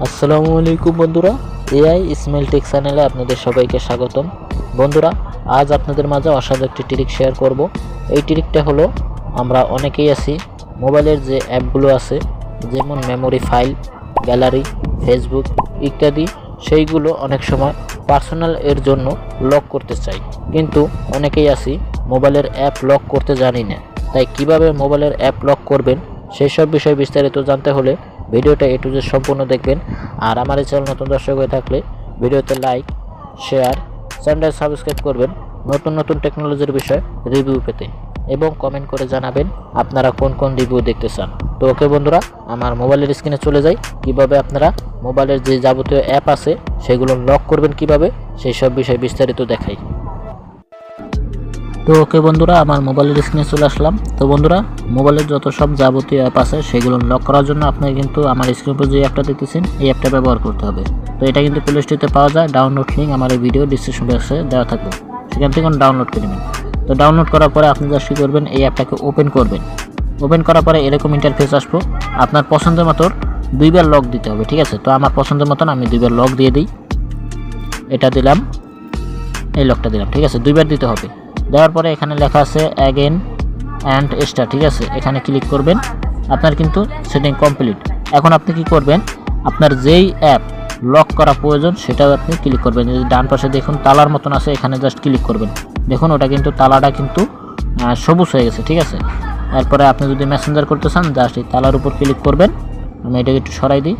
আসসালামু আলাইকুম বন্ধুরা, এআই ইসমাইল টেক চ্যানেলে আপনাদের সবাইকে স্বাগতম। বন্ধুরা, আজ আপনাদের মাঝে অসাধারণ একটি ট্রিক শেয়ার করব। এই ট্রিকটা হলো, আমরা অনেকেই আছি মোবাইলের যে অ্যাপগুলো আছে যেমন মেমোরি ফাইল, গ্যালারি, ফেসবুক ইত্যাদি, সেইগুলো অনেক সময় পার্সোনাল এর জন্য লক করতে চাই, কিন্তু অনেকেই আছি মোবাইলের অ্যাপ লক করতে জানি না। তাই কিভাবে মোবাইলের অ্যাপ লক করবেন সেই সব বিষয় বিস্তারিত জানতে হলে ভিডিওটা এ টু জেড সম্পূর্ণ দেখবেন। আর আমার এই চ্যানেল নতুন দর্শক হয়ে থাকলে ভিডিওতে লাইক, শেয়ার, চ্যানেল সাবস্ক্রাইব করবেন নতুন নতুন টেকনোলজির বিষয় রিভিউ পেতে, এবং কমেন্ট করে জানাবেন আপনারা কোন কোন রিভিউ দেখতে চান। তো ওকে বন্ধুরা, আমার মোবাইলের স্ক্রিনে চলে যাই। কিভাবে আপনারা মোবাইলের যে যাবতীয় অ্যাপ আছে সেগুলো লক করবেন কিভাবে সেই সব বিষয় বিস্তারিত দেখাই। তো ওকে বন্ধুরা, আমার মোবাইলের স্ক্রিনে চলে আসলাম। তো বন্ধুরা, মোবাইলের যত সব যাবতীয় অ্যাপ আছে সেগুলো লক করার জন্য আপনাকে কিন্তু আমার স্ক্রিনের উপর যে অ্যাপটা দেখতেছেন এই অ্যাপটা ব্যবহার করতে হবে। তো এটা কিন্তু প্লে স্টোরে পাওয়া যায়, ডাউনলোড লিঙ্ক আমার এই ভিডিও ডিসক্রিপশন বক্সে দেওয়া থাকবে, সেখান থেকে ডাউনলোড করে নেবেন। তো ডাউনলোড করার পরে আপনি যা করবেন, এই অ্যাপটাকে ওপেন করবেন। ওপেন করার পরে এরকম ইন্টারফেস আসবো। আপনার পছন্দের মতো দুইবার লক দিতে হবে, ঠিক আছে? তো আমার পছন্দের মতন আমি দুইবার লক দিয়ে দিই। এটা দিলাম, এই লকটা দিলাম, ঠিক আছে? দুইবার দিতে হবে। দেওয়ার পরে এখানে লেখা আছে অ্যাগেন অ্যান্ড স্টার, ঠিক আছে? এখানে ক্লিক করবেন। আপনার কিন্তু সেটিং কমপ্লিট। এখন আপনি কি করবেন, আপনার যেই অ্যাপ লক করা প্রয়োজন সেটাও আপনি ক্লিক করবেন। যদি ডান পাশে দেখুন তালার মতন আছে, এখানে জাস্ট ক্লিক করবেন। দেখুন ওটা কিন্তু তালাটা কিন্তু সবুজ হয়ে গেছে, ঠিক আছে? এরপরে আপনি যদি মেসেঞ্জার করতে চান জাস্ট এই তালার উপর ক্লিক করবেন। আমি এটাকে একটু সরাই দিই,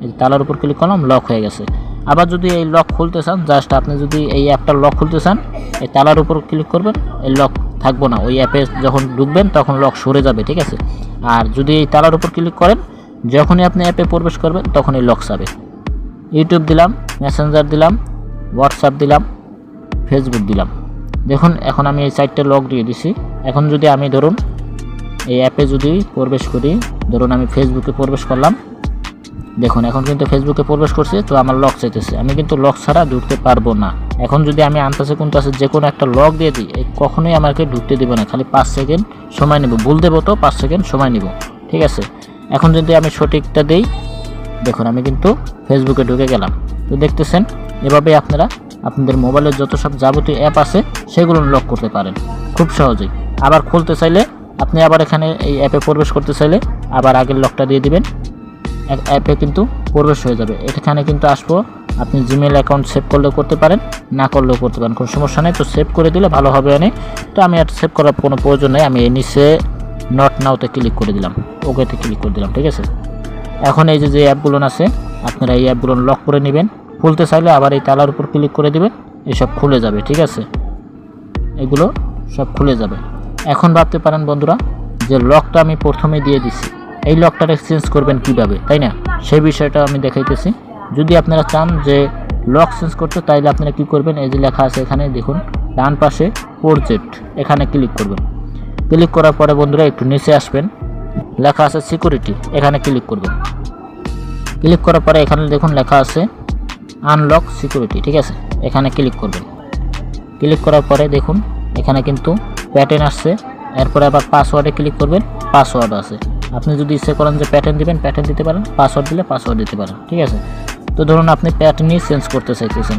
এই তালার উপর ক্লিক করলাম, লক হয়ে গেছে। আবার যদি এই লক খুলতে চান, জাস্ট আপনি যদি এই অ্যাপটা লক খুলতে চান এই তালার উপর ক্লিক করবেন, এই লক থাকবো না। ওই অ্যাপে যখন ঢুকবেন তখন লক সরে যাবে, ঠিক আছে? আর যদি এই তালার উপর ক্লিক করেন, যখনই আপনি অ্যাপে প্রবেশ করবেন তখনই লক যাবে। ইউটিউব দিলাম, মেসেঞ্জার দিলাম, হোয়াটসঅ্যাপ দিলাম, ফেসবুক দিলাম। দেখুন এখন আমি এই সাইটটা লক দিয়ে দিছি। এখন যদি আমি ধরুন এই অ্যাপে যদি প্রবেশ করি, ধরুন আমি ফেসবুকে প্রবেশ করলাম, দেখুন এখন কিন্তু ফেসবুকে প্রবেশ করছে, তো আমার লক চাইতেছে। আমি কিন্তু লক ছাড়া ঢুকতে পারবো না। এখন যদি আমি আনতাছে কোনটাছে যে কোনো একটা লক দিয়ে দিই, কখনোই আমাকে ঢুকতে দেবে না, খালি 5 সেকেন্ড সময় নেব। ভুল দেবো তো 5 সেকেন্ড সময় নেব, ঠিক আছে? এখন যদি আমি সঠিকটা দেই, দেখুন আমি কিন্তু ফেসবুকে ঢুকে গেলাম। তো দেখতেছেন, এভাবে আপনারা আপনাদের মোবাইলের যত সব যাবতীয় অ্যাপ আছে সেগুলো লক করতে পারেন খুব সহজেই। আবার খুলতে চাইলে আপনি আবার এখানে এই অ্যাপে প্রবেশ করতে চাইলে আবার আগের লকটা দিয়ে দিবেন, অ্যাপে কিন্তু প্রবেশ হয়ে যাবে। এখানে কিন্তু আসবো, আপনি জিমেল অ্যাকাউন্ট সেভ করলেও করতে পারেন, না করলেও করতে পারেন, কোনো সমস্যা নেই। তো সেভ করে দিলে ভালো হবে। তো আমি আর সেভ করার কোনো প্রয়োজন নেই। আমি এই নিচে নট নাওতে ক্লিক করে দিলাম, ওকেতে ক্লিক করে দিলাম, ঠিক আছে? এখন এই যে অ্যাপগুলো আছে আপনারা এই অ্যাপগুলো লক করে নেবেন। খুলতে চাইলে আবার এই তালার উপর ক্লিক করে দিবেন, এসব খুলে যাবে, ঠিক আছে? এগুলো সব খুলে যাবে। এখন ভাবতে পারেন বন্ধুরা যে লকটা আমি প্রথমে দিয়ে দিছি, এই লকটা এক্সচেঞ্জ করবেন কিভাবে, তাই না? সেই বিষয়টা আমি দেখাইতেছি। যদি আপনারা চান যে লক চেঞ্জ করতে, তাইলে আপনারা কি করবেন, এই যে লেখা আছে এখানে দেখুন ডান পাশে প্রজেক্ট, এখানে ক্লিক করবেন। ক্লিক করার পরে বন্ধুরা একটু নিচে আসবেন, লেখা আছে সিকিউরিটি, এখানে ক্লিক করবেন। ক্লিক করার পরে এখানে দেখুন লেখা আছে আনলক সিকিউরিটি, ঠিক আছে? এখানে ক্লিক করবেন। ক্লিক করার পরে দেখুন এখানে কিন্তু প্যাটার্ন আসছে। এরপরে আবার পাসওয়ার্ডে ক্লিক করবেন, পাসওয়ার্ড আছে। আপনি যদি ইচ্ছে করেন যে প্যাটার্ন দিবেন, প্যাটার্ন দিতে পারেন, পাসওয়ার্ড দিলে পাসওয়ার্ড দিতে পারেন, ঠিক আছে? তো ধরুন আপনি প্যাটার্নই চেঞ্জ করতে চাইতেছেন,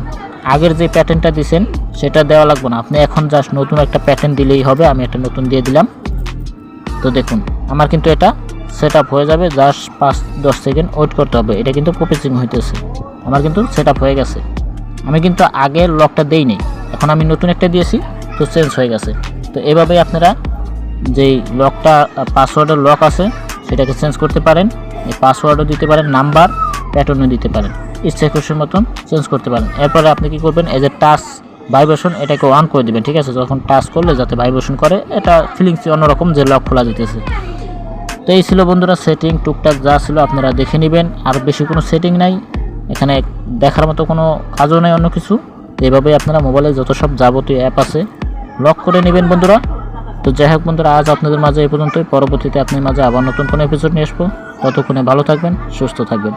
আগের যে প্যাটার্নটা দিয়েছেন সেটা দেওয়া লাগবে না, আপনি এখন জাস্ট নতুন একটা প্যাটার্ন দিলেই হবে। আমি একটা নতুন দিয়ে দিলাম। তো দেখুন আমার কিন্তু এটা সেট আপ হয়ে যাবে, জাস্ট 5-10 সেকেন্ড ওয়েট করতে হবে। এটা কিন্তু প্রসেসিং হইতেছে, আমার কিন্তু সেট আপ হয়ে গেছে। আমি কিন্তু আগের লকটা দেইনি, এখন আমি নতুন একটা দিয়েছি, তো চেঞ্জ হয়ে গেছে। তো এভাবেই আপনারা যেই লকটা পাসওয়ার্ডের লক আছে সেটাকে চেঞ্জ করতে পারেন। এই পাসওয়ার্ডও দিতে পারেন, নাম্বার, প্যাটার্নও দিতে পারেন, ইচ্ছা খুশির মতন চেঞ্জ করতে পারেন। এরপরে আপনি কি করবেন, এই যে টাচ ভাইব্রেশন এটাকে অন করে দেবেন, ঠিক আছে? যখন টাচ করলে যাতে ভাইব্রেশন করে, এটা ফিলিংসই অন্যরকম যে লক খোলা যেতেছে। তো এই ছিল বন্ধুরা সেটিং, টুকটাক যা ছিল আপনারা দেখে নেবেন। আর বেশি কোনো সেটিং নাই এখানে, দেখার মতো কোনো কাজও নেই অন্য কিছু। এইভাবেই আপনারা মোবাইলে যত সব যাবতীয় অ্যাপ আছে লক করে নেবেন বন্ধুরা। তো যাই হোক বন্ধুরা, আজ আপনাদের মাঝে এই পর্যন্তই। পরবর্তীতে আপনার মাঝে আবার নতুন কোনো এপিসোড নিয়ে আসবো। ততক্ষণে ভালো থাকবেন, সুস্থ থাকবেন।